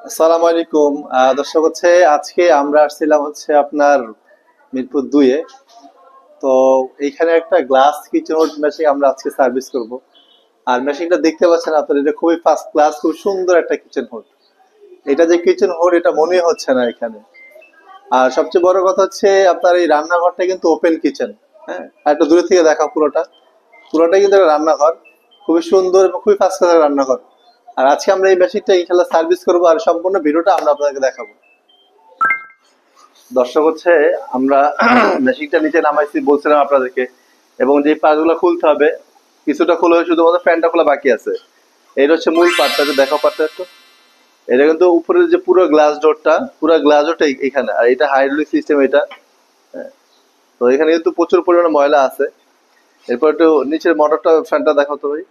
আসসালামু আলাইকুম। দর্শক হচ্ছে আজকে আমরা আসছিলাম হচ্ছে আপনার মিরপুর 2-এ। তো এইখানে একটা গ্লাস কিচেন হোড মেশিন আমরা আজকে সার্ভিস করব। আর মেশিনটা দেখতে পাচ্ছেন আপনারা, এটা খুবই ফার্স্ট ক্লাস, খুব সুন্দর একটা কিচেন হোড। এটা যে কিচেন হোড এটা মনেই হচ্ছে না এখানে। আর সবচেয়ে বড় কথা হচ্ছে আপনার এই রান্নাঘরটা কিন্তু ওপেন কিচেন। হ্যাঁ, আর একটু দূরে থেকে দেখা পুরোটা। পুরোটাই কিন্তু একটা রান্নাঘর, খুবই সুন্দর এবং খুবই ফার্স্ট ক্লাস রান্নাঘর। আর আজকে আমরা এই মেশিনটা ইনশাল্লাহ সার্ভিস করবো, আর সম্পূর্ণ ভিডিওটা আমরা আপনাদেরকে দেখাবো। দর্শক হচ্ছে আমরা মেশিনটা নিচে নামাইছি বলছিলাম আপনাদেরকে, এবং যে পার্টগুলো খুলতে হবে কিছুটা খোলা হয়ে শুধুমাত্র ফ্যানটা খোলা বাকি আছে। এটা হচ্ছে মূল পার্টটা, দেখো পার্টটা একটু। এটা কিন্তু উপরের যে পুরো গ্লাস ডোরটা এখানে, আর এটা হাইড্রোলিক সিস্টেম এটা। হ্যাঁ, তো এখানে কিন্তু প্রচুর পরিমাণে ময়লা আছে। এরপর একটু নিচের মোটরটা, ফ্যানটা দেখো তো ভাই।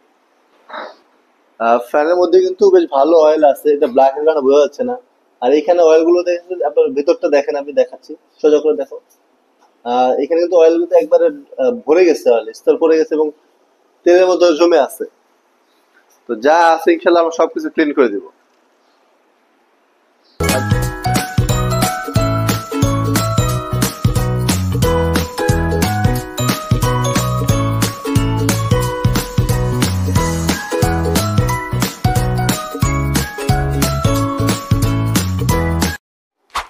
ফ্যানের মধ্যে কিন্তু বেশ ভালো অয়েল আছে, এটা ব্ল্যাক এর কারণে বোঝা যাচ্ছে না। আর এখানে অয়েল গুলো দেখেন, আপনার ভেতরটা দেখেন, আমি দেখাচ্ছি, সোজা করে দেখো। এখানে কিন্তু অয়েল কিন্তু একবারে ভরে গেছে, অয়েল স্তর পড়ে গেছে এবং তেলের মধ্যে জমে আছে। তো যা আছে ইনশাল্লাহ আমরা সবকিছু ক্লিন করে দিব।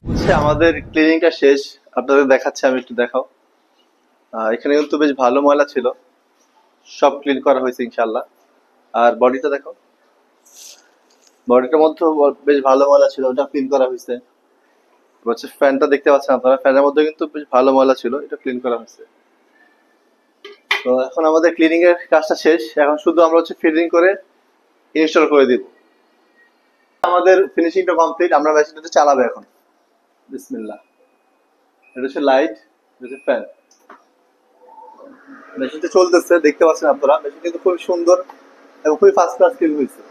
হচ্ছে আমাদের ক্লিনিংটা শেষ, আপনাদের দেখাচ্ছি, আমি একটু দেখাও। এখানে কিন্তু বেশ ভালো ময়লা ছিল, সব ক্লিন করা হয়েছে ইনশাল্লাহ। আর বডিটা দেখো, বডিটার মধ্যে বেশ ভালো ময়লা ছিল, ওটা ক্লিন করা হয়েছে। হচ্ছে ফ্যানটা দেখতে পাচ্ছেন আপনারা, ফ্যানের মধ্যে কিন্তু বেশ ভালো ময়লা ছিল, এটা ক্লিন করা হয়েছে। তো এখন আমাদের ক্লিনিং এর কাজটা শেষ, এখন শুধু আমরা হচ্ছে ফিটিং করে ইনস্টল করে দিব। আমাদের ফিনিশিংটা কমপ্লিট, আমরা মেশিনটা চালাবো এখন। বিসমিল্লাহ। এটা হচ্ছে লাইট, এটা হচ্ছে ফ্যান। মেশিনটা চলতেছে, দেখতে পাচ্ছেন আপনারা, মেশিন কিন্তু খুব সুন্দর এবং খুবই ফার্স্ট ক্লাস ক্লিন হয়েছে।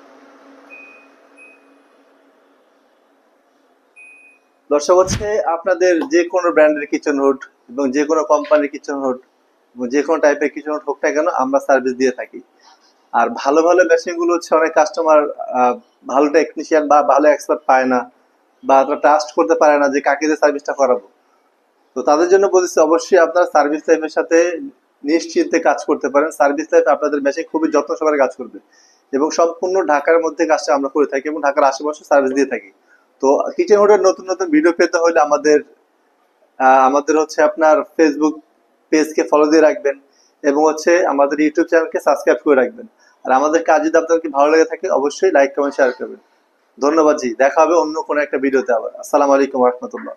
দর্শক হচ্ছে আপনাদের যে কোনো ব্র্যান্ডের কিচেন হুড এবং যে কোনো কোম্পানির কিচেন হুড এবং যে কোনো টাইপের কিচেন হুড হোক না কেন, আমরা সার্ভিস দিয়ে থাকি। আর ভালো ভালো মেশিন গুলো হচ্ছে অনেক কাস্টমার ভালো টেকনিশিয়ান বা ভালো এক্সপার্ট পায় না, বা তারা ট্রাস্ট করতে পারে না যে কাকে দিয়ে সার্ভিসটা করাবো। তো তাদের জন্য বলেছি অবশ্যই আপনারা সার্ভিস লাইফের সাথে নিশ্চিন্তে কাজ করতে পারেন। সার্ভিস লাইফ আপনাদের মেশিন খুবই যত্ন সহকারে কাজ করবে, এবং সম্পূর্ণ ঢাকার মধ্যে কাজটা আমরা করে থাকি এবং ঢাকার আশেপাশে সার্ভিস দিয়ে থাকি। তো কিচেন হুডের নতুন নতুন ভিডিও পেতে হলে আমাদের হচ্ছে আপনার ফেসবুক পেজকে ফলো দিয়ে রাখবেন, এবং হচ্ছে আমাদের ইউটিউব চ্যানেলকে সাবস্ক্রাইব করে রাখবেন। আর আমাদের কাজ যদি আপনাদের ভালো লেগে থাকে অবশ্যই লাইক কমেন্ট শেয়ার করবেন। ধন্যবাদ জি, দেখা হবে অন্য কোনো একটা ভিডিওতে আবার। আসসালামু আলাইকুম রহমতুল্লাহ।